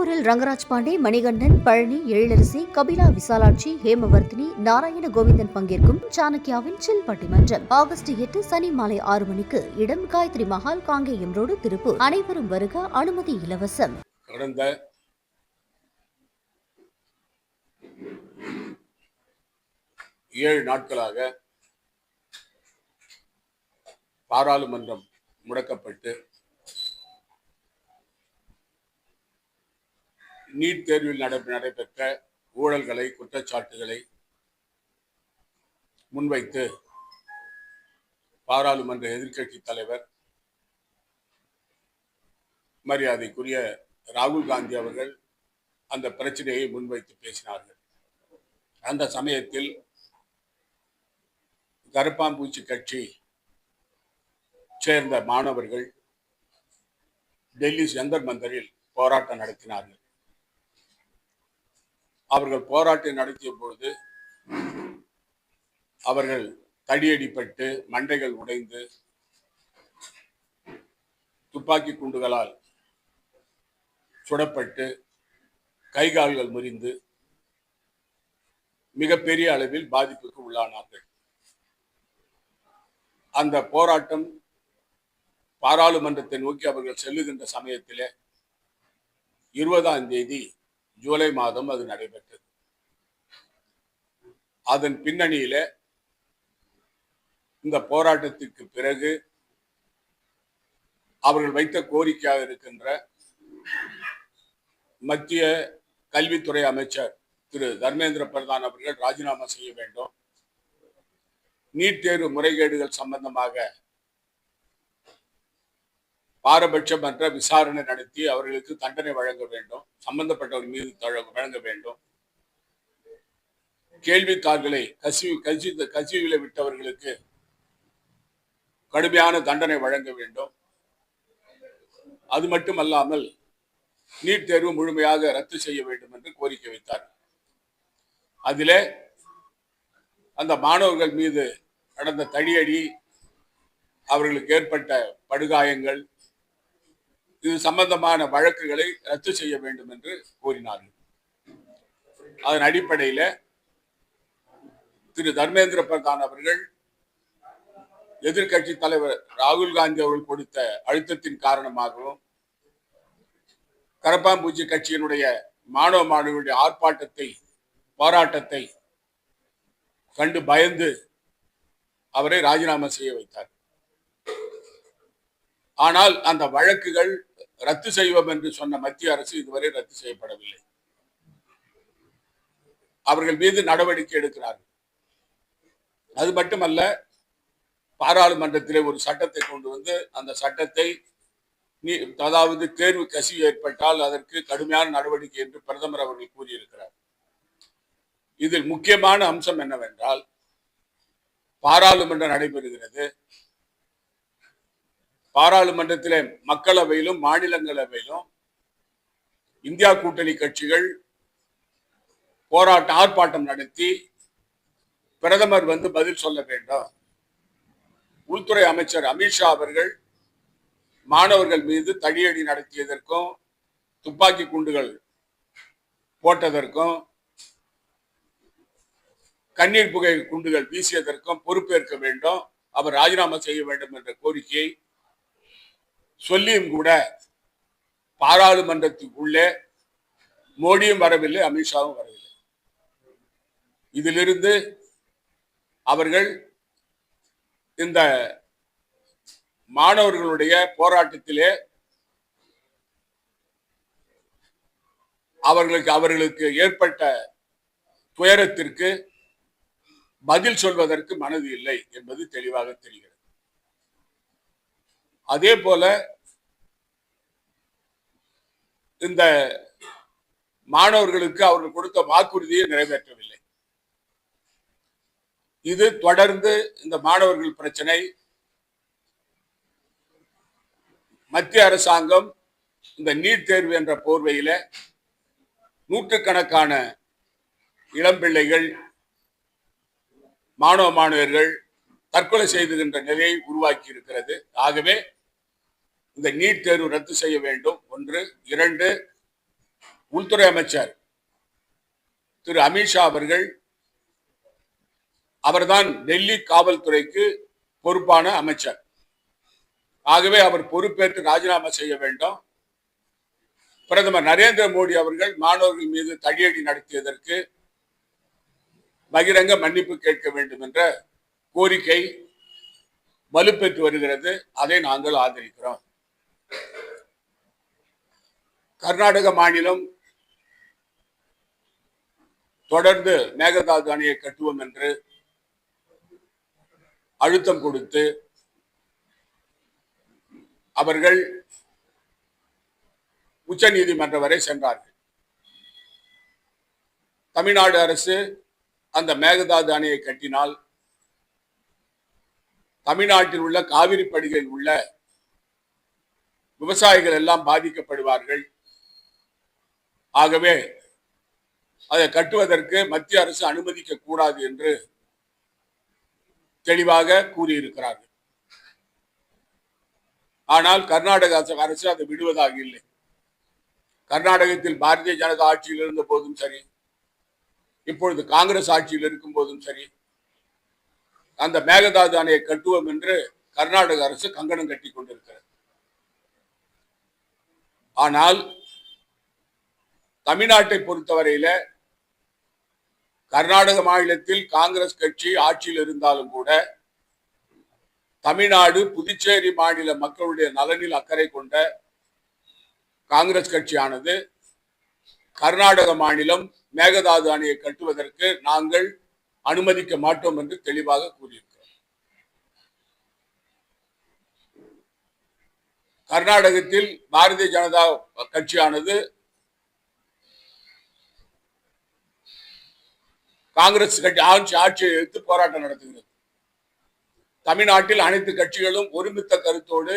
திருப்பூரில் ரங்கராஜ் பாண்டே, மணிகண்டன், பழனி, எழிலரசி, கபிலா விசாலாட்சி, ஹேமவர்த்தினி, நாராயண கோவிந்தன் பங்கேற்கும் சாணக்கியாவின் சில் பட்டிமன்றம் ஆகஸ்ட் 8 சனி மாலை 6 மணிக்கு. இடம் காயத்ரி மஹால், காங்கேயம் ரோடு, திருப்பூர். அனைவரும் வருக. அனுமதி இலவசம். கடந்த 7 நாட்களாக பாராளுமன்றம் முடக்கப்பட்டு நீட் தேர்வில் நடைபெற்ற ஊழல்களை, குற்றச்சாட்டுகளை முன்வைத்து பாராளுமன்ற எதிர்க்கட்சி தலைவர் மரியாதைக்குரிய ராகுல் காந்தி அவர்கள் அந்த பிரச்சனையை முன்வைத்து பேசினார்கள். அந்த சமயத்தில் கருப்பாம்பூச்சி கட்சி சேர்ந்த மாணவர்கள் டெல்லி ஜந்தர் மந்தரில் போராட்டம் நடத்தினார்கள். அவர்கள் போராட்டம் நடத்திய பொழுது அவர்கள் தடியடிப்பட்டு, மண்டைகள் உடைந்து, துப்பாக்கி குண்டுகளால் சுடப்பட்டு, கைகால்கள் முறிந்து மிகப்பெரிய அளவில் பாதிப்புக்கு உள்ளானார்கள். அந்த போராட்டம் பாராளுமன்றத்தை நோக்கி அவர்கள் செல்லுகின்ற சமயத்திலே 20ஆம் தேதி ஜூலை மாதம் அது நடைபெற்றது. அதன் பின்னணியில இந்த போராட்டத்திற்கு பிறகு அவர்கள் வைத்த கோரிக்கையாக இருக்கின்ற மத்திய கல்வித்துறை அமைச்சர் திரு தர்மேந்திர பிரதான் அவர்கள் ராஜினாமா செய்ய வேண்டும், நீட் தேர்வு முறைகேடுகள் சம்பந்தமாக பாரபட்சமற்ற விசாரணை நடத்தி அவர்களுக்கு தண்டனை வழங்க வேண்டும், சம்பந்தப்பட்டவர் மீது வழங்க வேண்டும், கேள்வித்தாள்களை கசிவில விட்டவர்களுக்கு கடுமையான தண்டனை வழங்க வேண்டும். அது மட்டுமல்லாமல் நீட் தேர்வு முழுமையாக ரத்து செய்ய வேண்டும் என்று கோரிக்கை வைத்தார். அதிலே அந்த மாணவர்கள் மீது நடந்த தடியடி, அவர்களுக்கு ஏற்பட்ட படுகாயங்கள், இது சம்பந்தமான வழக்குகளை ரத்து செய்ய வேண்டும் என்று கோரினார்கள். அதன் அடிப்படையில் திரு தர்மேந்திர பிரதான் அவர்கள் எதிர்கட்சி தலைவர் ராகுல் காந்தி அவர்கள் கொடுத்த அழுத்தத்தின் காரணமாகவும், கரப்பாம்பூச்சி கட்சியினுடைய மாணவ மாணவியுடைய ஆர்ப்பாட்டத்தை, போராட்டத்தை கண்டு பயந்து அவரை ராஜினாமா செய்ய வைத்தார். ஆனால் அந்த வழக்குகள் ரத்து செய்வோம் என்று சொன்ன மத்திய அரசு இதுவரை ரத்து செய்யப்படவில்லை. அவர்கள் மீது நடவடிக்கை எடுக்கிறார்கள். அது மட்டுமல்ல, பாராளுமன்றத்திலே ஒரு சட்டத்தை கொண்டு வந்து அந்த சட்டத்தை, அதாவது தேர்வு கசிவு ஏற்பட்டால் அதற்கு கடுமையான நடவடிக்கை என்று பிரதமர் அவர்கள் கூறியிருக்கிறார். இதில் முக்கியமான அம்சம் என்னவென்றால், பாராளுமன்றம் நடைபெறுகிறது. பாராளுமன்றத்திலே மக்களவையிலும் மாநிலங்களவையிலும் இந்தியா கூட்டணி கட்சிகள் ஆர்ப்பாட்டம் நடத்தி பிரதமர் வந்து பதில் சொல்ல வேண்டும். உள்துறை அமைச்சர் அமித்ஷா அவர்கள் மாணவர்கள் மீது தடியடி நடத்தியதற்கும், துப்பாக்கி குண்டுகள் போட்டதற்கும், கண்ணீர் புகை குண்டுகள் வீசியதற்கும் பொறுப்பேற்க வேண்டும், அவர் ராஜினாமா செய்ய வேண்டும் என்ற கோரிக்கையை சொல்லியும் கூட பாராளுமன்றத்துக்குள்ளே மோடியும் வரவில்லை, அமித்ஷாவும் வரவில்லை. இதிலிருந்து அவர்கள் இந்த மாணவர்களுடைய போராட்டத்திலே அவர்களுக்கு ஏற்பட்ட துயரத்திற்கு பதில் சொல்வதற்கு மனது இல்லை என்பது தெளிவாக தெரிகிறது. அதே போல இந்த மாணவர்களுக்கு அவர்கள் கொடுத்த வாக்குறுதியை நிறைவேற்றவில்லை. இது தொடர்ந்து இந்த மாணவர்கள் பிரச்சனை மத்திய அரசாங்கம் இந்த நீட் தேர்வு என்ற போர்வையில நூற்றுக்கணக்கான இளம்பிள்ளைகள், மாணவ மாணவர்கள் தற்கொலை செய்துகின்ற நிலையை உருவாக்கி இருக்கிறது. ஆகவே இந்த நீட் தேர்வு ரத்து செய்ய வேண்டும். 1. 2, உள்துறை அமைச்சர் திரு அமித்ஷா அவர்கள், அவர்தான் டெல்லி காவல்துறைக்கு பொறுப்பான அமைச்சர். ஆகவே அவர் பொறுப்பேற்று ராஜினாமா செய்ய வேண்டும். பிரதமர் நரேந்திர மோடி அவர்கள் மாணவர்கள் மீது தடியடி நடத்தியதற்கு பகிரங்க மன்னிப்பு கேட்க வேண்டும் என்ற கோரிக்கை வலுப்பெற்று வருகிறது. அதை நாங்கள் ஆதரிக்கிறோம். கர்நாடக மாநிலம் தொடர்ந்து மேகதாது அணையை கட்டுவோம் என்று அழுத்தம் கொடுத்து அவர்கள் உச்ச நீதிமன்றம் வரை சென்றார்கள். தமிழ்நாடு அரசு அந்த மேகதாது அணையை கட்டினால் தமிழ்நாட்டில் உள்ள காவிரி படுகையில் உள்ள விவசாயிகள் எல்லாம் பாதிக்கப்படுவார்கள். ஆகவே அதை கட்டுவதற்கு மத்திய அரசு அனுமதிக்க கூடாது என்று தெளிவாக கூறியிருக்கிறார்கள். ஆனால் கர்நாடக அரசு அதை விடுவதாக இல்லை. கர்நாடகத்தில் பாரதிய ஜனதா ஆட்சியில் இருந்த போதும் சரி, இப்பொழுது காங்கிரஸ் ஆட்சியில் இருக்கும் போதும் சரி, அந்த மேகதாது அணையை கட்டுவோம் என்று கர்நாடக அரசு கங்கணம் கட்டி கொண்டிருக்கிறது. ஆனால் தமிழ்நாட்டை பொறுத்தவரையில கர்நாடக மாநிலத்தில் காங்கிரஸ் கட்சி ஆட்சியில் இருந்தாலும் கூட தமிழ்நாடு, புதுச்சேரி மாநில மக்களுடைய நலனில் அக்கறை கொண்ட காங்கிரஸ் கட்சியானது கர்நாடக மாநிலம் மேகதாது அணையை கட்டுவதற்கு நாங்கள் அனுமதிக்க மாட்டோம் என்று தெளிவாக கூறியிருக்கிறோம். கர்நாடகத்தில் பாரதிய ஜனதா கட்சியானது காங்கிரஸ் கட்சி ஆட்சியை எதிர்த்து போராட்டம் நடத்துகிறது. தமிழ்நாட்டில் அனைத்து கட்சிகளும் ஒருமித்த கருத்தோடு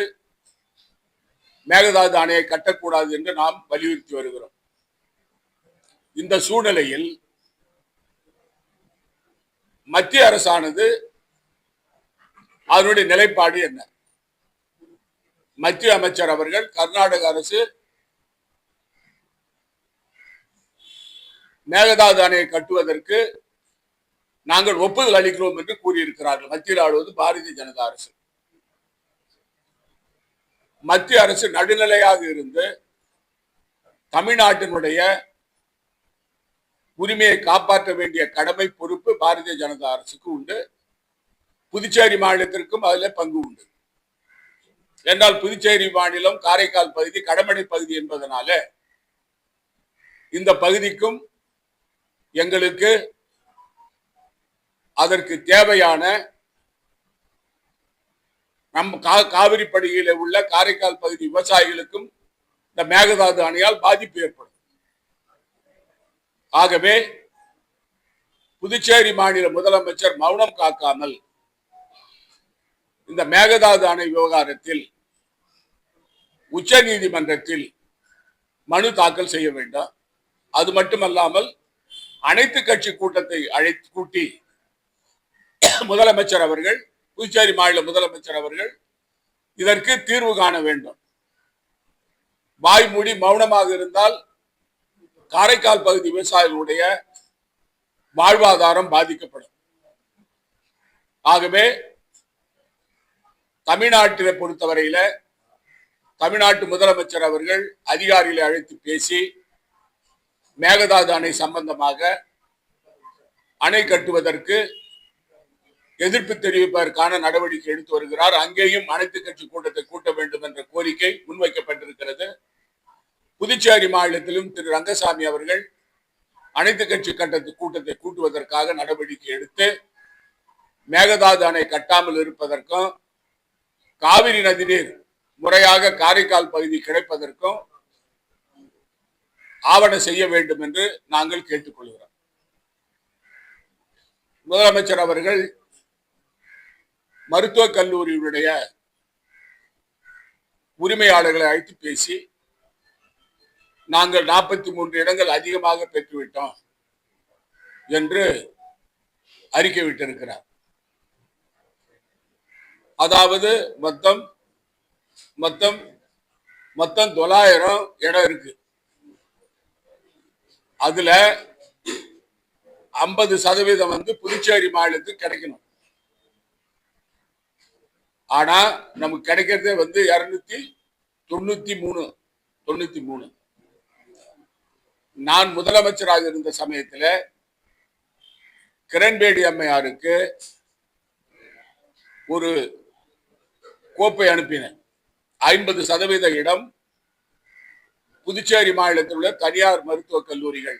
மேகதாது அணையை கட்டக்கூடாது என்று நாம் வலியுறுத்தி வருகிறோம். இந்த சூழ்நிலையில் மத்திய அரசானது அதனுடைய நிலைப்பாடு என்ன? மத்திய அமைச்சர் அவர்கள் கர்நாடக அரசு மேகதாது அணையை கட்டுவதற்கு நாங்கள் ஒப்புதல் அளிக்கிறோம் என்று கூறியிருக்கிறார்கள். மத்தியில் ஆளுவது பாரதிய ஜனதா அரசு. மத்திய அரசு நடுநிலையாக இருந்து தமிழ்நாட்டினுடைய உரிமையை காப்பாற்ற வேண்டிய கடமை, பொறுப்பு பாரதிய ஜனதா அரசுக்கு உண்டு. புதுச்சேரி மாநிலத்திற்கும் அதில் பங்கு உண்டு. என்றால் புதுச்சேரி மாநிலம் காரைக்கால் பகுதி கடமடை பகுதி என்பதனால இந்த பகுதிக்கும் எங்களுக்கு அதற்கு தேவையான நம் காவிரி படுகையில் உள்ள காரைக்கால் பகுதி விவசாயிகளுக்கும் இந்த மேகதாது அணையால் பாதிப்பு ஏற்படும். ஆகவே புதுச்சேரி மாநில முதலமைச்சர் மௌனம் காக்காமல் இந்த மேகதாது அணை விவகாரத்தில் உச்ச நீதிமன்றத்தில் மனு தாக்கல் செய்ய வேண்டும். அது மட்டுமல்லாமல் அனைத்து கட்சி கூட்டத்தை அழைத்து கூட்டி முதலமைச்சர் அவர்கள், புதுச்சேரி மாநில முதலமைச்சர் அவர்கள் இதற்கு தீர்வு காண வேண்டும். வாய் மூடி மௌனமாக இருந்தால் காரைக்கால் பகுதி விவசாயிகளுடைய வாழ்வாதாரம் பாதிக்கப்படும். ஆகவே தமிழ்நாட்டினை பொறுத்தவரையில தமிழ்நாட்டு முதலமைச்சர் அவர்கள் அதிகாரிகளை அழைத்து பேசி மேகதாது அணை சம்பந்தமாக அணை கட்டுவதற்கு எதிர்ப்பு தெரிவிப்பதற்கான நடவடிக்கை எடுத்து வருகிறார். அங்கேயும் அனைத்து கட்சி கூட்டத்தை கூட்ட வேண்டும் என்ற கோரிக்கை முன்வைக்கப்பட்டிருக்கிறது. புதுச்சேரி மாநிலத்திலும் திரு ரங்கசாமி அவர்கள் அனைத்து கட்சி கூட்டத்தை கூட்டுவதற்காக நடவடிக்கை எடுத்து மேகதாது அணை கட்டாமல் இருப்பதற்கும் காவிரி நதிநீர் முறையாக காரைக்கால் பகுதி கிடைப்பதற்கும் ஆவணம் செய்ய வேண்டும் என்று நாங்கள் கேட்டுக்கொள்கிறோம். முதலமைச்சர் அவர்கள் மருத்துவக் கல்லூரியுடைய உரிமையாளர்களை அழைத்து பேசி நாங்கள் 43 இடங்கள் அதிகமாக பெற்றுவிட்டோம் என்று அறிக்கை விட்டிருக்கிறார். அதாவது மொத்தம் 900 இடம் இருக்கு. அதுல 50% வந்து புதுச்சேரி மாநிலத்துக்கு கிடைக்கணும். ஆனா நமக்கு கிடைக்கிறதே வந்து 293. நான் முதலமைச்சராக இருந்த சமயத்துல கிரண்பேடி அம்மையாருக்கு ஒரு கோப்பை அனுப்பினேன். 50% இடம் புதுச்சேரி மாநிலத்தில் உள்ள தனியார் மருத்துவக் கல்லூரிகள்,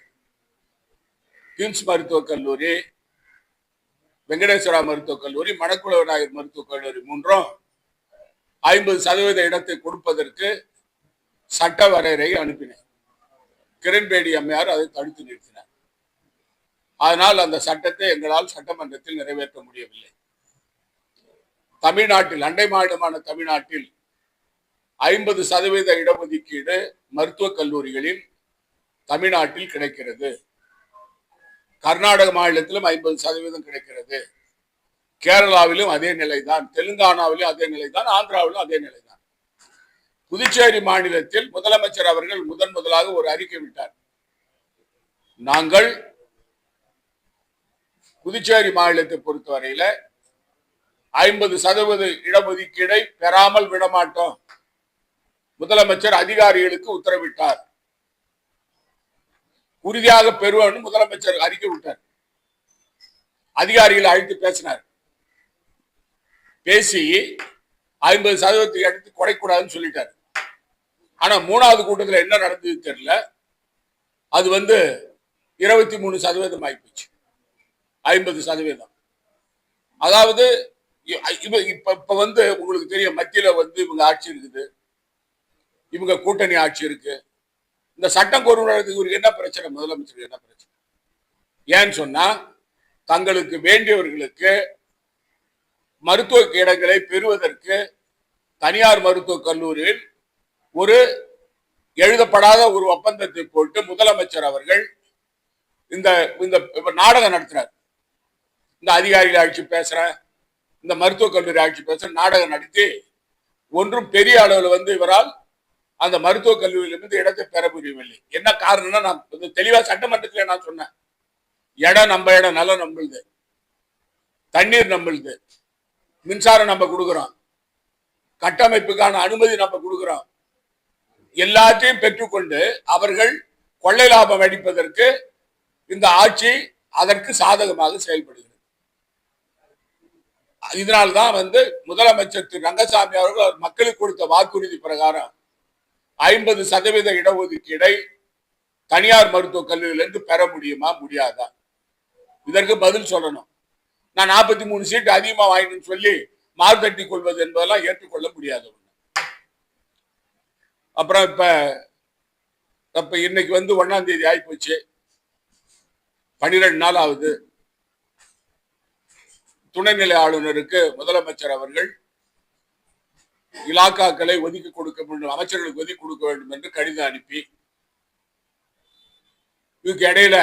கிம்ஸ் மருத்துவக் கல்லூரி, வெங்கடேஸ்வரா மருத்துவக் கல்லூரி, மணக்குள விநாயகர் மருத்துவக் கல்லூரி மூன்றும் 50% இடத்தை கொடுப்பதற்கு சட்ட வரையறை அனுப்பினேன். கிரண்பேடி அம்மையார் அதை தடுத்து நிறுத்தினார். அதனால் அந்த சட்டத்தை எங்களால் சட்டமன்றத்தில் நிறைவேற்ற முடியவில்லை. தமிழ்நாட்டில், அண்டை மாநிலமான தமிழ்நாட்டில் 50% இடஒதுக்கீடு மருத்துவக் கல்லூரிகளில் தமிழ்நாட்டில் கிடைக்கிறது. கர்நாடக மாநிலத்திலும் 50% கிடைக்கிறது. கேரளாவிலும் அதே நிலைதான், தெலுங்கானாவிலும் அதே நிலைதான், ஆந்திராவிலும் அதே நிலைதான். புதுச்சேரி மாநிலத்தில் முதலமைச்சர் அவர்கள் முதலாக ஒரு அறிக்கை விட்டார். நாங்கள் புதுச்சேரி மாநிலத்தை பொறுத்தவரையில 50% இடஒதுக்கீடை பெறாமல் விடமாட்டோம். முதலமைச்சர் அதிகாரிகளுக்கு உத்தரவிட்டார். உறுதியாக பெறுவோம் முதலமைச்சர் அறிக்கை விட்டார். அதிகாரிகளை அழைத்து பேசினார். பேசி 50% எடுத்து குறைக்கூடாதுன்னு சொல்லிட்டார். ஆனா 3வது கூட்டத்தில் என்ன நடந்தது தெரியல. அது வந்து 23% ஆயிப்போச்சு. 50%. அதாவது இப்ப வந்து உங்களுக்கு தெரியும், மத்தியில வந்து இவங்க ஆட்சி இருக்குது, இவங்க கூட்டணி ஆட்சி இருக்கு. இந்த சட்டம் கொண்டு என்ன பிரச்சனை? முதலமைச்சருக்கு என்ன பிரச்சனை? ஏன்னு சொன்னா, தங்களுக்கு வேண்டியவர்களுக்கு மருத்துவ இடங்களை பெறுவதற்கு தனியார் மருத்துவக் கல்லூரியில் ஒரு எழுதப்படாத ஒரு ஒப்பந்தத்தை போட்டு முதலமைச்சர் அவர்கள் இந்த நாடகம் நடத்துறார். இந்த அதிகாரிகள் ஆட்சி பேசுற, இந்த மருத்துவக் கல்லூரி ஆட்சி பேசுற நாடகம் நடத்தி ஒன்றும் பெரிய அளவில் வந்து இவரால் அந்த மருத்துவக் கல்லூரியிலிருந்து இடத்தை பெற முடியவில்லை. என்ன காரணம்னா, நான் தெளிவா சட்டமன்றத்தில் நான் சொன்னேன், இடம் நம்ம இடம், நிலம் நம்மளுது, தண்ணீர் நம்மளுது, மின்சாரம் நம்ம கொடுக்கிறோம், கட்டமைப்புக்கான அனுமதி நம்ம கொடுக்கிறோம். எல்லாத்தையும் பெற்றுக்கொண்டு அவர்கள் கொள்ளை லாபம் அடிப்பதற்கு இந்த ஆட்சி அதற்கு சாதகமாக செயல்படுகிறது. இதனால்தான் வந்து முதலமைச்சர் திரு ரங்கசாமி அவர்கள் மக்களுக்கு கொடுத்த வாக்குறுதி பிரகாரம் 50% இடஒதுக்கீடை தனியார் மருத்துவக் கல்லூரியிலிருந்து பெற முடியுமா, முடியாதா? இதற்கு பதில் சொல்லணும். நான் 43 சீட்டு அதிகமா வாங்கினு சொல்லி மார்த்தட்டி கொள்வது என்பதெல்லாம் ஏற்றுக்கொள்ள முடியாது. அப்புறம் இப்ப இன்னைக்கு வந்து 1ஆம் தேதி ஆயிப்போச்சு, 12 நாள் ஆகுது. துணைநிலை ஆளுநருக்கு முதலமைச்சர் அவர்கள் இலாக்காக்களை ஒதுக்கி கொடுக்க வேண்டும், அமைச்சர்களுக்கு ஒதுக்கி கொடுக்க வேண்டும் என்று கடிதம் அனுப்பி, இதுக்கு இடையில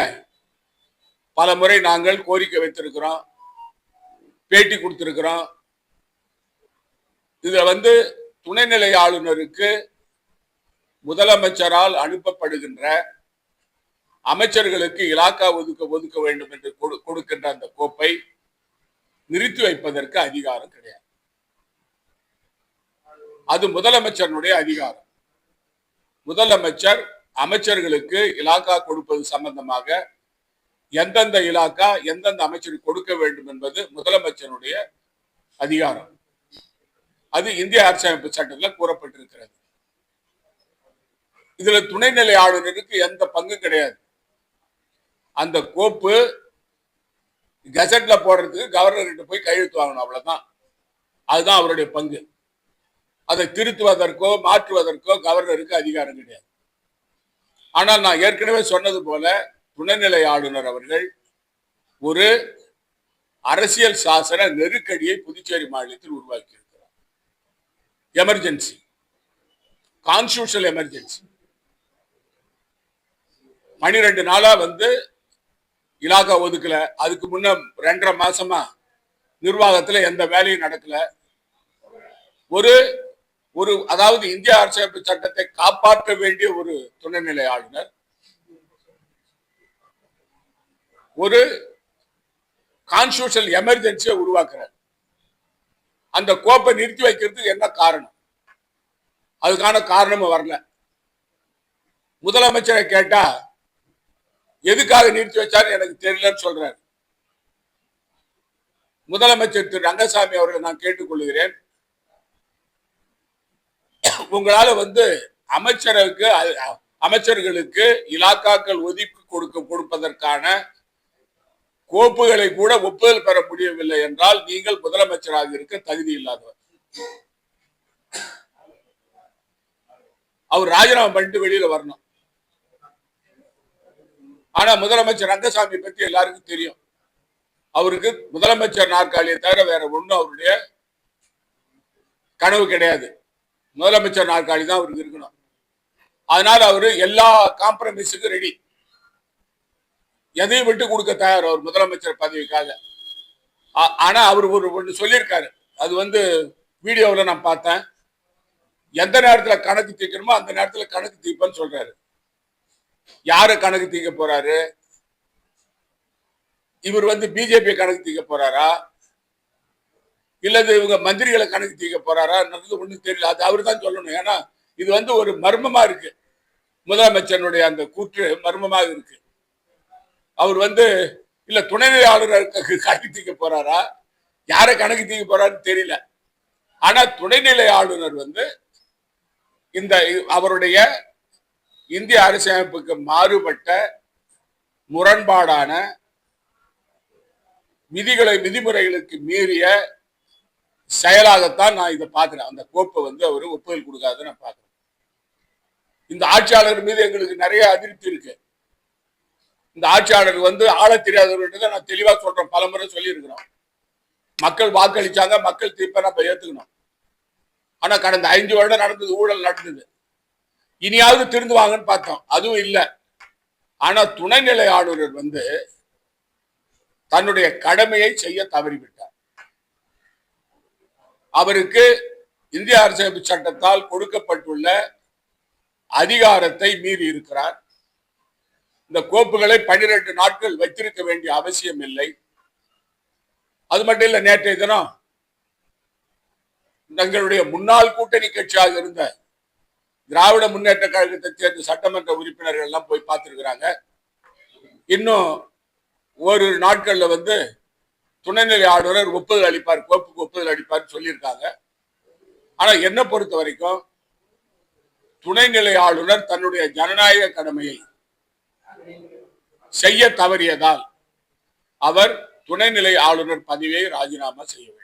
பல முறை நாங்கள் கோரிக்கை வைத்திருக்கிறோம், பேட்டி கொடுத்திருக்கிறோம். இதுல வந்து துணைநிலை ஆளுநருக்கு முதலமைச்சரால் அனுப்பப்படுகின்ற அமைச்சர்களுக்கு இலாக்கா ஒதுக்க வேண்டும் என்று கொடுக்கின்ற அந்த கோப்பை நிறுத்தி வைப்பதற்கு அதிகாரம் கிடையாது. அது முதலமைச்சருடைய அதிகாரம். முதலமைச்சர் அமைச்சர்களுக்கு இலாக்கா கொடுப்பது சம்பந்தமாக எந்தெந்த இலாக்கா எந்தெந்த அமைச்சருக்கு கொடுக்க வேண்டும் என்பது முதலமைச்சருடைய அதிகாரம். அது இந்திய அரசியலமைப்பு சட்டத்தில் கூறப்பட்டிருக்கிறது. இதுல துணைநிலை ஆளுநருக்கு எந்த பங்கும் கிடையாது. அந்த கோப்பு கெசட்ல போடுறதுக்கு கவர்னர்கிட்ட போய் கையெழுத்து வாங்கணும், அவ்வளவுதான். அதுதான் அவருடைய பங்கு. அதை திருத்துவதற்கோ மாற்றுவதற்கோ கவர்னருக்கு அதிகாரம் கிடையாது. ஆனால் நான் ஏற்கனவே சொன்னது போல துணைநிலை ஆளுநர் அவர்கள் ஒரு அரசியல் சாசன நெருக்கடியை புதுச்சேரி மாநிலத்தில் உருவாக்கி இருக்கிறார். Emergency, constitutional emergency. 12 நாளா வந்து இலாக்கா ஒதுக்கல. அதுக்கு முன்ன 2.5 மாசமா நிர்வாகத்துல எந்த வேலையும் நடக்கல. ஒரு அதாவது இந்திய அரசியலமைப்பு சட்டத்தை காப்பாற்ற வேண்டிய ஒரு துணைநிலை ஆளுநர் ஒரு கான்ஸ்டிடியூஷனல் எமர்ஜென்சியை உருவாக்குறார். அந்த கோப்பை நிறுத்தி வைக்கிறதுக்கு என்ன காரணம்? அதுக்கான காரணமும் வரல. முதலமைச்சரை கேட்டா எதுக்காக நிறுத்தி வச்சாரு எனக்கு தெரியலன்னு சொல்றாரு. முதலமைச்சர் திரு ரங்கசாமி அவர்கள் நான் கேட்டுக்கொள்கிறேன், உங்களால அமைச்சர்களுக்கு இலாக்காக்கள் ஒதுக்கி கொடுப்பதற்கான கோப்புகளை கூட ஒப்புதல் பெற முடியவில்லை என்றால் நீங்கள் முதலமைச்சராக இருக்க தகுதி இல்லாதவர். அவர் ராஜினாமா பண்ணிட்டு வெளியில வரணும். ஆனா முதலமைச்சர் ரங்கசாமி பத்தி எல்லாருக்கும் தெரியும். அவருக்கு முதலமைச்சர் நாற்காலியை தவிர வேற ஒண்ணும் அவருடைய கனவு கிடையாது. முதலமைச்சர் நாற்காலி தான் அவருக்கு இருக்கணும். அதனால அவரு எல்லா காம்ப்ரமைஸுக்கும் ரெடி, எதையும் விட்டு கொடுக்க தயார் அவர் முதலமைச்சர் பதவிக்காக. ஆனா அவர் ஒன்று சொல்லியிருக்காரு, அது வீடியோவில் நான் பார்த்தேன். எந்த நேரத்தில் கணக்கு தீர்க்கணுமோ அந்த நேரத்தில் கணக்கு தீர்ப்பேன்னு சொல்றாரு. யாரு கணக்கு தீர்க்க போறாரு? இவர் பிஜேபி கணக்கு தீர்க்க போறாரா இல்லது இவங்க மந்திரிகளை கணக்கு தீர்க்க போறாரா ஒன்றும் தெரியல. அது அவரு தான் சொல்லணும். ஏன்னா இது ஒரு மர்மமா இருக்கு. முதலமைச்சருடைய அந்த கூற்று மர்மமாக இருக்கு. அவர் இல்ல துணைநிலை ஆளுநர் கணக்கு தீர்க்க போறாரா, யாரை கணக்கு தீர்க்க போறாருன்னு தெரியல. ஆனா துணைநிலை ஆளுநர் இந்த அவருடைய இந்திய அரசியலமைப்புக்கு மாறுபட்ட முரண்பாடான விதிமுறைகளுக்கு மீறிய செயலாகத்தான் நான் இதை பார்க்கிறேன். அந்த கோப்பை அவரு ஒப்புதல் கொடுக்காத நான் பார்க்கிறேன். இந்த ஆட்சியாளர் மீது எங்களுக்கு நிறைய அதிருப்தி இருக்கு. இந்த ஆட்சியாளர் ஆள தெரியாதவர்கிட்ட நான் தெளிவா சொல்றேன், பலமுறை சொல்லி இருக்கிறோம். மக்கள் வாக்களிச்சாங்க, மக்கள் தீர்ப்பை நம்ம ஏத்துக்கணும். ஆனா கடந்த 5 வருடம் நடந்தது, ஊழல் நடந்தது. இனியாவது திருந்துவாங்கன்னு பார்த்தோம், அதுவும் இல்லை. ஆனா துணைநிலை ஆளுநர் தன்னுடைய கடமையை செய்ய தவறிவிட்டார். அவருக்கு இந்திய அரசியலமைப்பு சட்டத்தால் கொடுக்கப்பட்டுள்ள அதிகாரத்தை மீறி இருக்கிறார். இந்த கோப்புகளை 12 நாட்கள் வைத்திருக்க வேண்டிய அவசியம் இல்லை. அது மட்டும் இல்ல, நேற்றைய தினம் தங்களுடைய முன்னாள் கூட்டணி கட்சியாக இருந்த திராவிட முன்னேற்ற கழகத்தை சேர்ந்த சட்டமன்ற உறுப்பினர்கள் எல்லாம் போய் பார்த்திருக்கிறாங்க. இன்னும் ஒரு நாட்கள்ல துணைநிலை ஆளுநர் ஒப்புதல் அளிப்பார், கோப்புக்கு ஒப்புதல் அளிப்பார் சொல்லியிருக்காங்க. ஆனா என்ன பொறுத்த வரைக்கும் துணைநிலை ஆளுநர் தன்னுடைய ஜனநாயக கடமையை செய்ய தவறியதால் அவர் துணைநிலை ஆளுநர் பதவியை ராஜினாமா செய்ய வேண்டும்.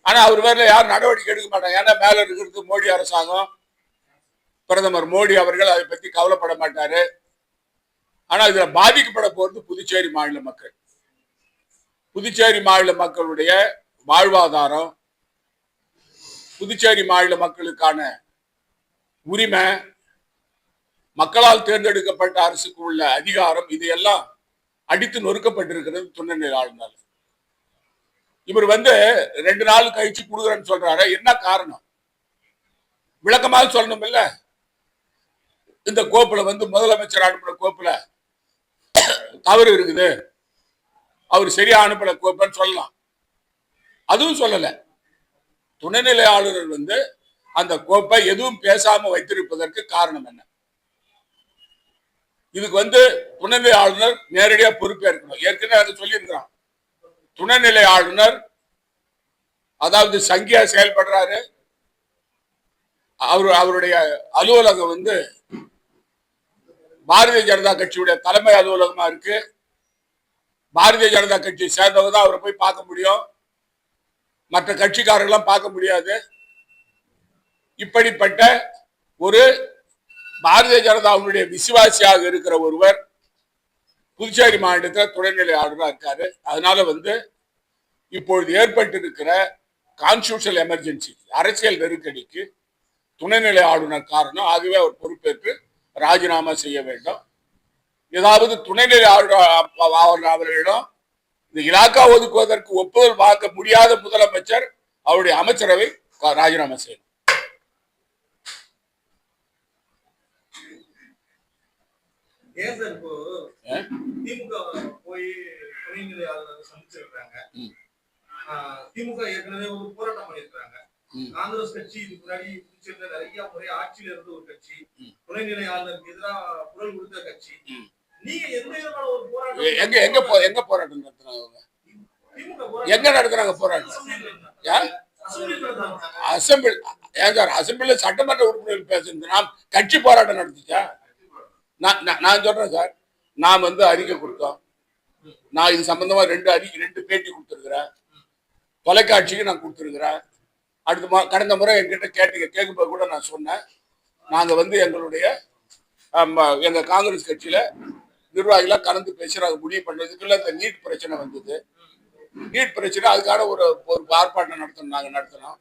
ஆனா அவர் பேர்ல யாரும் நடவடிக்கை எடுக்க மாட்டாங்க. ஏன்னா மேல இருக்கிறது மோடி அரசாங்கம், பிரதமர் மோடி அவர்கள் அதை பத்தி கவலைப்பட மாட்டாரு. ஆனா இதுல பாதிக்கப்பட போறது புதுச்சேரி மாநில மக்கள். புதுச்சேரி மாநில மக்களுடைய வாழ்வாதாரம், புதுச்சேரி மாநில மக்களுக்கான உரிமை, மக்களால் தேர்ந்தெடுக்கப்பட்ட அரசுக்கு உள்ள அதிகாரம், இதையெல்லாம் அடித்து நொறுக்கப்பட்டிருக்கிறது துணைநிலை ஆளுநர். இவர் 2 நாள் கழிச்சு கொடுக்குறேன்னு சொல்றாரு. என்ன காரணம்? விளக்கமாக சொல்லணும் இல்ல. இந்த கோப்புல முதலமைச்சர் அனுப்பின கோப்புல தவறு இருக்குது, அவர் சரியா அனுப்பின கோப்புன்னு சொல்லலாம். அதுவும் சொல்லல. துணைநிலை ஆளுநர் அந்த கோப்பை எதுவும் பேசாம வைத்திருப்பதற்கு காரணம் என்ன? இதுக்கு துணைநிலை ஆளுநர் நேரடியா பொறுப்பேற்கணும். ஏற்கனவே அதை சொல்லி இருக்கிறான். துணைநிலை ஆளுநர் அதாவது சங்கியா செயல்படுறாரு. அவருடைய அலுவலகம் பாரதிய ஜனதா கட்சியுடைய தலைமை அலுவலகமா இருக்கு. பாரதிய ஜனதா கட்சியை சேர்ந்தவங்க தான் அவரை போய் பார்க்க முடியும், மற்ற கட்சிக்காரர்கள்லாம் பார்க்க முடியாது. இப்படிப்பட்ட ஒரு பாரதிய ஜனதாவுடைய விசுவாசியாக இருக்கிற ஒருவர் புதுச்சேரி மாநிலத்தில் துணைநிலை ஆளுநராக இருக்காரு. அதனால இப்பொழுது ஏற்பட்டிருக்கிற கான்ஸ்டிடியூஷனல் எமர்ஜென்சி, அரசியல் நெருக்கடிக்கு துணைநிலை ஆளுநர் காரணம். ஆகவே அவர் பொறுப்பேற்று ராஜினாமா செய்ய வேண்டும். ஏதாவது துணைநிலை ஆளுநர் அவர்களிடம் இந்த இலாக்கா ஒதுக்குவதற்கு ஒப்புதல் வாங்க முடியாத முதலமைச்சர் அவருடைய அமைச்சரவை ராஜினாமா செய்யணும். ஏன் சார் இப்போ திமுக போய் துணைநிலை ஆளுநர் சந்திச்சிருக்காங்க. திமுக ஏற்கனவே ஒரு போராட்டம் பண்ணிருக்காங்க. காங்கிரஸ் கட்சி இதுக்கு முன்னாடி புதுச்சேரியில நிறைய முறை ஆட்சியில இருந்த ஒரு கட்சி, துணைநிலை ஆளுநருக்கு எதிராக குரல் கொடுத்த கட்சி. நீங்க எந்த விதமான ஒரு போராட்டம் எங்க போராட்டம் நடத்துறாங்க? எங்க நடத்துறாங்க போராட்டம்? அசம்பிளி அசம்பிளில சட்டமன்ற உறுப்பினர்கள் பேசுறது நாம் கட்சி போராட்டம் நடத்துச்சா? நான் சொல்றேன் சார், நான் வந்து அறிக்கை கொடுத்தோம். நான் இது சம்பந்தமா ரெண்டு பேட்டி கொடுத்துருக்கிறேன். தொலைக்காட்சிக்கு நான் கொடுத்துருக்கிறேன். கடந்த முறை என்கிட்ட கேட்கும்போது கூட நான் சொன்னேன், நாங்க வந்து எங்களுடைய எங்க காங்கிரஸ் கட்சியில நிர்வாகிகளா கலந்து பேசி நாங்கள் முடிவு பண்ணதுக்குள்ள இந்த நீட் பிரச்சனை வந்தது. நீட் பிரச்சனை அதுக்கான ஒரு ஆர்ப்பாட்டம் நடத்தினோம்.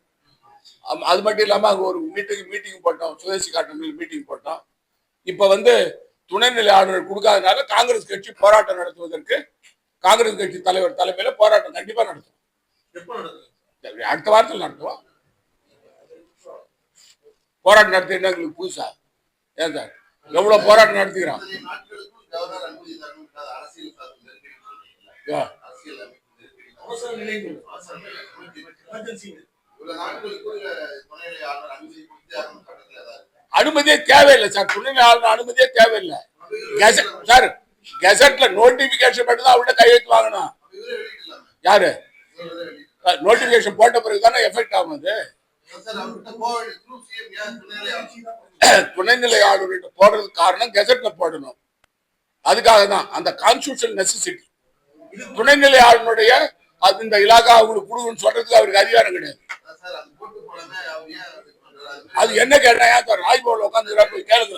அது மட்டும் இல்லாம அங்க ஒரு மீட்டிங் போட்டோம், சுதேசி காட்டமில் மீட்டிங் போட்டோம். இப்ப வந்து துணைநிலை ஆளுநர் கொடுக்காதனால காங்கிரஸ் கட்சி போராட்டம் நடத்துவதற்கு காங்கிரஸ் கட்சி தலைவர் தலைமையில போராட்டம் கண்டிப்பா நடத்தும். அடுத்த வாரத்தில் நடத்துவோம். போராட்டம் நடத்தி எங்களுக்கு புதுசா? ஏன் சார் எவ்வளவு போராட்டம் நடத்துகிறோம்? அனுமதியே தேவையில்லை சார். துணைநிலை ஆளுநர் அனுமதியே தேவையில்லை சார். கெசட்ல நோட்டிபிகேஷன் மட்டும் தான் அவர்கிட்ட கையெழுத்து வாங்கணும். யாரு நோட்டிபிகேஷன் போட்ட பிறகு தானே எஃபெக்ட் ஆகும். அது துணைநிலை ஆளுநர் போடுறதுக்கு காரணம் கெசட்ல போடணும். அதுக்காக தான் அந்த கான்ஸ்டிடியூஷனல் நெசசிட்டி. துணைநிலை ஆளுநருடைய இந்த இலாகா அவங்களுக்கு கொடுக்கணும்னு சொல்றதுக்கு அவருக்கு அதிகாரம் கிடையாது. அது என்ன கேட்டா ராஜ்பவன்ல உட்காந்து போய் கேளுங்க.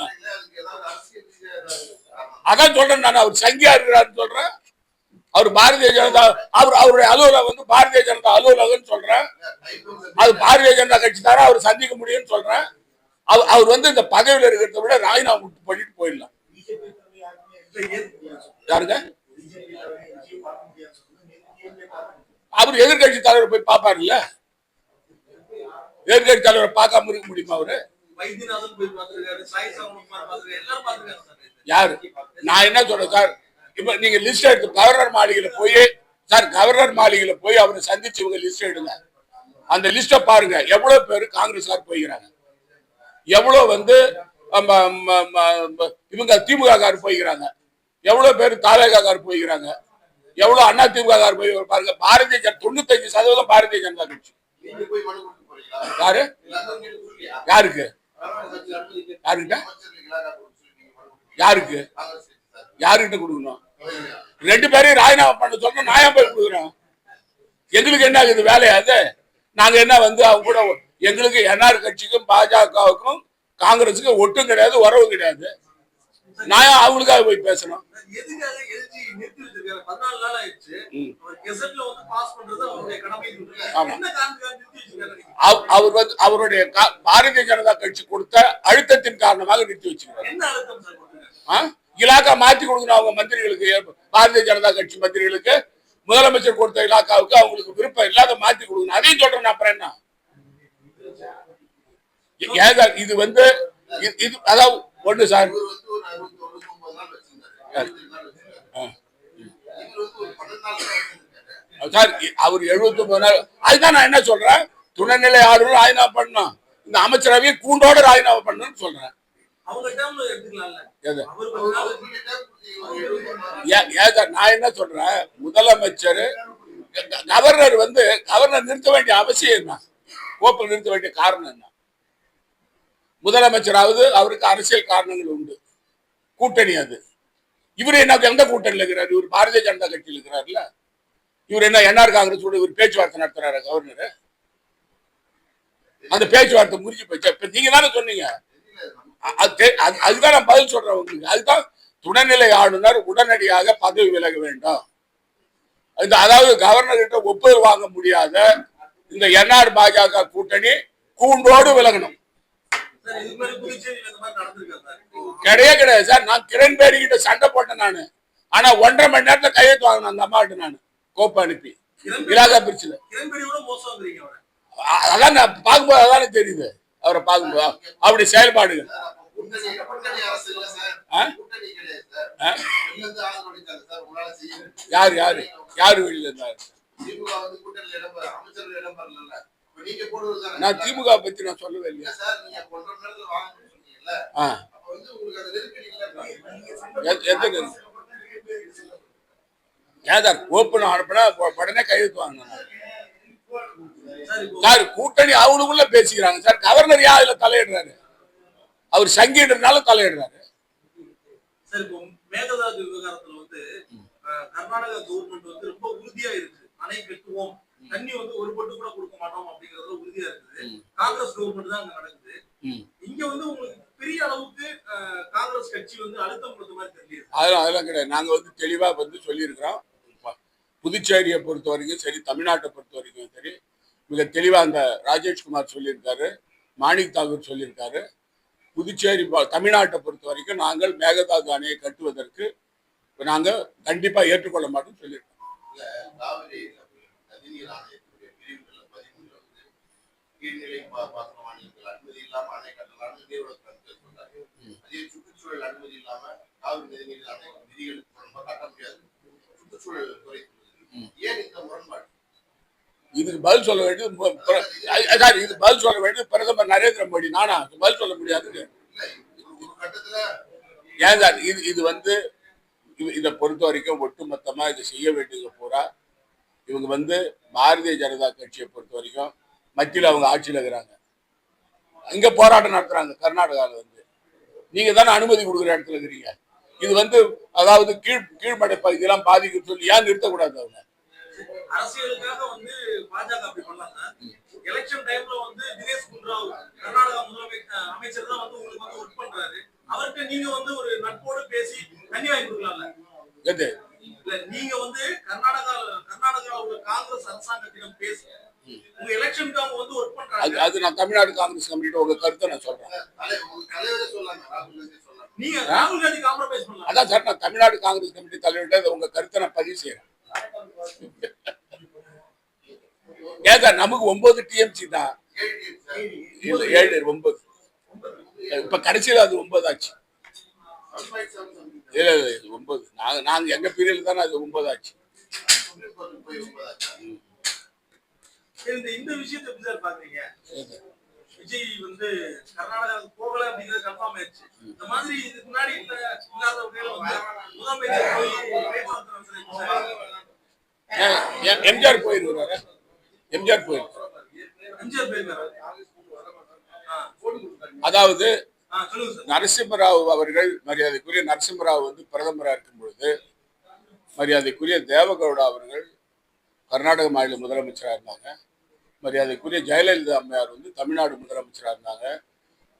அதான் சொல்றேன் நான், அவர் சங்கியா இருக்கிறாருன்னு சொல்றேன். அவர் பாரதிய ஜனதா அவருடைய அலுவலகம் வந்து பாரதிய ஜனதா அலுவலகம் சொல்றேன். அது பாரதிய ஜனதா கட்சி தானே அவர் சந்திக்க முடியும்னு சொல்றேன். அவர் வந்து இந்த பதவியில இருக்கிறத விட ராஜினாமா பண்ணிட்டு போயிடலாம். யாருங்க? அவர் எதிர்கட்சி தலைவர் போய் பாப்பாரு இல்ல? எதிர்கட்சி தலைவரை பார்க்காம இருக்க முடியுமா? அவரு யாரு? நான் என்ன சொல்றேன் சார், இப்ப நீங்க லிஸ்ட் எடுத்து கவர்னர் மாளிகையில போய் அவரை சந்திச்சு இவங்க லிஸ்ட் எடுங்க. அந்த லிஸ்ட பாருங்க, எவ்வளவு பேரு காங்கிரஸ்கார் போய்கிறாங்க, எவ்வளவு வந்து இவங்க திமுக கார் போய்கிறாங்க, எவ்வளவு பேர் தாவேகார் போய்கிறாங்க, எவ்வளவு அண்ணா திமுக போய் பாருங்க. பாரதிய ஜனதா 95% பாரதிய ஜனதா கட்சி. யாரு? யாருக்கு? யாருக்கு? யாருக்கிட்ட கொடுக்கணும்? 2 பேரையும் ராஜினாமா பண்ண சொன்னா நான் போய் கொடுக்குறோம். எங்களுக்கு என்ன ஆகுது வேலையாது? நாங்க என்ன வந்து அவங்க கூட எங்களுக்கு என்ஆர் கட்சிக்கும் பாஜகவுக்கும் காங்கிரஸுக்கும் ஒட்டும் கிடையாது, உறவு கிடையாது. நான் அவங்களுக்காக போய் பேசணும். அவர் வந்து அவருடைய பாரதிய ஜனதா கட்சி கொடுத்த அழுத்தத்தின் காரணமாக நிறுத்தி வச்சிருக்காங்க. இலாக்கா மாத்தி கொடுக்கணும் அவங்க மந்திரிகளுக்கு. பாரதிய ஜனதா கட்சி மந்திரிகளுக்கு முதலமைச்சர் கொடுத்த இலாக்காவுக்கு அவங்களுக்கு விருப்பம் இல்லாத மாத்தி கொடுக்கணும். அதையும் சொல்றேன். அப்புறம் என்ன இது வந்து இது அதாவது ஒண்ணு சார், சார் அவர் 79 நாள். அதுதான் நான் என்ன சொல்றேன், துணைநிலை ஆளுநர் ராஜினாமா பண்ணணும், இந்த அமைச்சரவையை கூண்டோட ராஜினாமா பண்ணணும்னு சொல்றேன். நான் என்ன சொல்றேன், முதலமைச்சர் கவர்னர் வந்து கவர்னர் நிறுத்த வேண்டிய அவசியம் என்ன, கோப்பை நிறுத்த வேண்டிய காரணம் என்ன? முதலமைச்சராவது அவருக்கு அரசியல் காரணங்கள் உண்டு, கூட்டணி அது. இவர் என்ன எந்த கூட்டணியில் இருக்கிறார்? இவர் பாரதிய ஜனதா கட்சியில் இருக்கிறார்ல. இவர் என்ன என்ஆர் காங்கிரஸ் இவர் பேச்சுவார்த்தை நடத்துறாரு கவர்னர். அந்த பேச்சுவார்த்தை முறிஞ்சு போச்சு. இப்ப நீங்க தானே சொன்னீங்க. அதுதான் நான் பதில் சொல்றேன் உங்களுக்கு. அதுதான் துணைநிலை ஆளுநர் உடனடியாக பதவி விலக வேண்டும். அதாவது கவர்னர் கிட்ட ஒப்புதல் வாங்க முடியாத இந்த என்ஆர் பாஜக கூட்டணி கூண்டோடு விலகணும். கிடையாது சார். நான் கிரண்பேடி கிட்ட சண்டை போட்டேன் நானு. ஆனா 1.5 மணி நேரத்துல கையெழுத்து வாங்கினேன் அந்த அம்மாட்ட நானு, கோப்பை அனுப்பி இலாகா பிரிச்சுல. அதான் நான் பார்க்கும்போது அதானே தெரியுது. அவரை பார்க்கும்போது அப்படி செயல்பாடுகள் இருந்து ஆதரவு அளித்தாங்க சார். உங்களால செய்ய யாரு வெளியில இருந்தாரு? திமுக வந்து கூட்டணியில் இடம்பெற அமைச்சர்கள் இடம்பெறல. இப்ப நீங்க போடுவது நான் திமுக பத்தி நான் சொல்லவே இல்லையா சார். நீங்க 1.5 மணி நேரத்துல வாங்கணும்னு சொன்னீங்கல்ல, அப்ப வந்து உங்களுக்கு அந்த நெருக்கடி எந்த ஏதார் ஓப்பன் அனுப்பினா உடனே கையெழுத்து வாங்கணும் சார். கூட்டணி அவங்களுக்குள்ள பேசிக்கிறாங்க சார். கவர்னர் யா இதுல தலையிடுறாரு? அவர் சங்கீடுனால தலையிடுறாரு சார். இப்போ மேகதாது விவகாரத்துல வந்து கர்நாடகா கவர்மெண்ட் வந்து ரொம்ப உறுதியா இருக்கு. அணை கட்டுவோம், தண்ணி வந்து ஒரு பொட்டு கூட கொடுக்க மாட்டோம் அப்படிங்கறதுல உறுதியா இருக்குது. காங்கிரஸ் கவர்மெண்ட் தான் அங்க நடக்குது. இங்க வந்து உங்களுக்கு பெரிய அளவுக்கு காங்கிரஸ் கட்சி வந்து அழுத்தம் கொடுத்த மாதிரி தெரியல. அதெல்லாம் கிடையாது. நாங்க வந்து தெளிவா வந்து சொல்லியிருக்கிறோம். புதுச்சேரியை பொறுத்த வரைக்கும் சரி, தமிழ்நாட்டை பொறுத்த வரைக்கும் சரி, மிக தெளிவா அந்த ராஜேஷ்குமார் சொல்லியிருக்காரு, மாணிக் தாகூர் சொல்லியிருக்காரு. புதுச்சேரி தமிழ்நாட்டை பொறுத்த வரைக்கும் நாங்கள் மேகதாது அணையை கட்டுவதற்கு நாங்கள் கண்டிப்பா ஏற்றுக்கொள்ள மாட்டோம் சொல்லியிருக்கோம். சுற்றுச்சூழல் அனுமதி இல்லாம காவிரி நதிநீர் அணை விதிகளுக்கு கட்ட முடியாது. சுற்றுச்சூழல் துறை ஏன் இந்த முரண்பாடு? இதுக்கு பதில் சொல்ல வேண்டியது இது பதில் சொல்ல வேண்டியது பிரதமர் நரேந்திர மோடி. நானா பதில் சொல்ல முடியாது? ஏன் சார் இது வந்து இதை பொறுத்த வரைக்கும் ஒட்டுமொத்தமா இதை செய்ய வேண்டியது பூரா இவங்க வந்து பாரதிய ஜனதா கட்சியை பொறுத்த வரைக்கும் மத்தியில் அவங்க ஆட்சியில் இருக்கிறாங்க. இங்க போராட்டம் நடத்துறாங்க கர்நாடகாவில் வந்து. நீங்க தானே அனுமதி கொடுக்குற இடத்துல இருக்கிறீங்க. இது வந்து அதாவது கீழ்மடை பகுதியெல்லாம் பாதிக்கும் சொல்லி ஏன் நிறுத்தக்கூடாது? அவங்க அரசியலுக்காக வந்து பாஜக அப்படி பண்ணலாங்க. எலெக்ஷன் டைம்ல வந்து தினேஷ் குண்டுராவ் கர்நாடகா முதலமைச்சர் அமைச்சர் தான் வந்து உங்களுக்கு வந்து ஒர்க் பண்றாரு. அவர்கிட்ட நீங்க வந்து ஒரு நட்போடு பேசி தண்ணி வாங்கி கொடுக்கலாம்ல? இல்ல, நீங்க வந்து கர்நாடகாவோட காங்கிரஸ் அரசாங்கத்திடம் பேசி உங்க எலெக்ஷனுக்கு அவங்க வந்து ஒர்க் பண்றாங்க. அது நான் தமிழ்நாடு காங்கிரஸ் கமிட்டியோட உங்க கருத்தை நான் சொல்றேன். நீங்க ராகுல் காந்தி காம்ப்ரமைஸ் பண்ணலாம். அதான் சார், நான் தமிழ்நாடு காங்கிரஸ் கமிட்டி தலைவர்கிட்ட உங்க கருத்தை நான் பதிவு செய்யறேன். ஏதா நமக்கு 9 டிஎம்சி தான், 7 9 இப்ப கடைசியில் அது 9 ஆச்சு. இல்ல 9 நாங்க எங்க பீரியட்ல தானே அது 9 ஆச்சு. இந்த விஷயத்தை எப்படி சார் பாக்குறீங்க? விஜய் வந்து கர்நாடகாவுக்கு போகல அப்படிங்கிறது கன்ஃபார்ம் ஆயிடுச்சு. இந்த மாதிரி இதுக்கு முன்னாடி இல்லாத வகையில வந்து முதலமைச்சர் எம்ஜிஆர் போயிருக்கிறாரு. எம்ஜிஆர் போயிருக்காரு. அதாவது நரசிம்மராவ் அவர்கள், மரியாதைக்குரிய நரசிம்மராவ் வந்து பிரதமராக இருக்கும் பொழுது மரியாதைக்குரிய தேவகவுடா அவர்கள் கர்நாடக மாநில முதலமைச்சராக இருந்தாங்க. மரியாதைக்குரிய ஜெயலலிதா அம்மையார் வந்து தமிழ்நாடு முதலமைச்சராக இருந்தாங்க.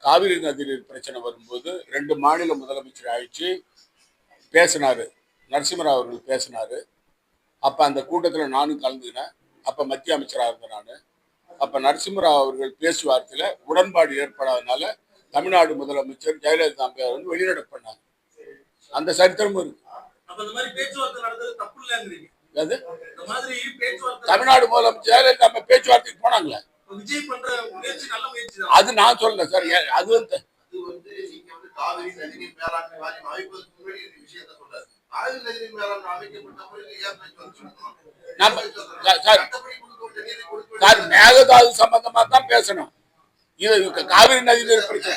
காவிரி நதிநீர் பிரச்சனை வரும்போது 2 மாநில முதலமைச்சர் ஆயிடுச்சு. பேசினாரு, நரசிம்மராவ் அவர்கள் பேசினாரு. அப்ப அந்த கூட்டத்தில் நானும் கலந்துக்கினேன். அப்ப மத்திய அமைச்சராக இருந்தேன் நான். அப்ப நரசிம்மராவ் அவர்கள் பேச்சுவார்த்தையில உடன்பாடு ஏற்படாதனால தமிழ்நாடு முதலமைச்சர் ஜெயலலிதா அம்மையார் வந்து வெளிநடப்பு பண்ணாங்க. அந்த சரித்திரமும் இருக்கு. தமிழ்நாடு முதலமைச்சர் ஜெயலலிதா அம்மா பேச்சுவார்த்தைக்கு போனாங்களே, அது நான் சொல்லல சார். அது வந்து காவிரி நதிநீர் மேலாண்மை வாரியம் அமைப்பதற்கு முன்னாடி இந்த விஷயத்தை சொல்றாரு. காவிரி நதிநீர் மேலாண்மை அமைக்கப்பட்ட சார் மேகதாது சம்பந்தமா தான் பேசணும். இது காவிரி நதிநீர் பிரச்சனை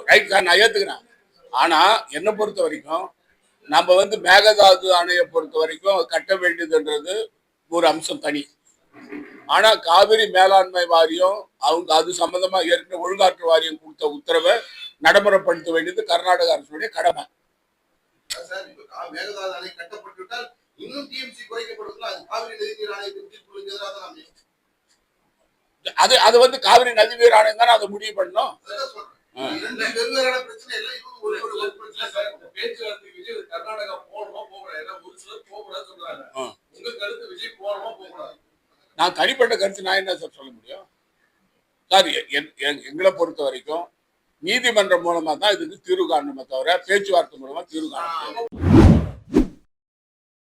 ரைட் சார், நான் ஏத்துக்கிறேன். ஆனா என்ன பொறுத்த வரைக்கும் நம்ம வந்து மேகதாது அணையை பொறுத்த வரைக்கும் கட்ட வேண்டியதுன்றது ஒரு அம்சம் தனி. ஆனா காவிரி மேலாண்மை வாரியம் அவங்க அது சம்பந்தமா ஏற்கனவே ஒழுங்காற்று வாரியம் கொடுத்த உத்தரவை நடைமுறைப்படுத்த வேண்டியது கர்நாடக அரசுடைய கடமை. மேகதாது அணை கட்டப்பட்டுவிட்டால் இன்னும் டிஎம்சி குறைக்கப்படுவதில் அது காவிரி நதிநீர் ஆணையத்திற்கு எதிராக தான் அமையும். அது வந்து காவிரி நதிநீர் ஆணையம் தானே அதை முடிவு பண்ணணும். கர்நாடகா போகணுமா போகக்கூடாது? ஒரு சிலர் போகக்கூடாது சொல்றாங்க. உங்க கருத்து விஜய் போகணுமா போகக்கூடாது? நான் தனிப்பட்ட கருத்து நான் என்ன சார் சொல்ல முடியும் சார்? எங்களை பொறுத்த வரைக்கும் நீதிமன்றம் மூலமா தான் இதுக்கு தீர்வு காணணுமே தவிர பேச்சுவார்த்தை மூலமா தீர்வு காண முடியாது.